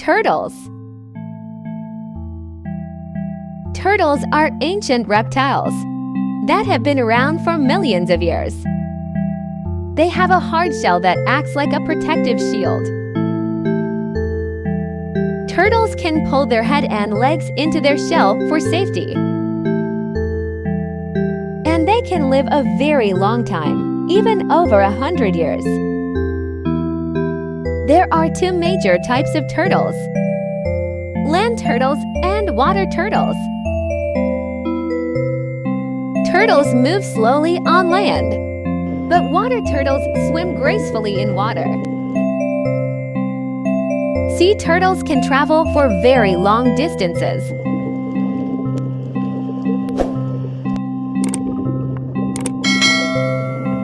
Turtles. Turtles are ancient reptiles that have been around for millions of years. They have a hard shell that acts like a protective shield. Turtles can pull their head and legs into their shell for safety. And they can live a very long time, even over 100 years. There are two major types of turtles: land turtles and water turtles. Turtles move slowly on land, but water turtles swim gracefully in water. Sea turtles can travel for very long distances,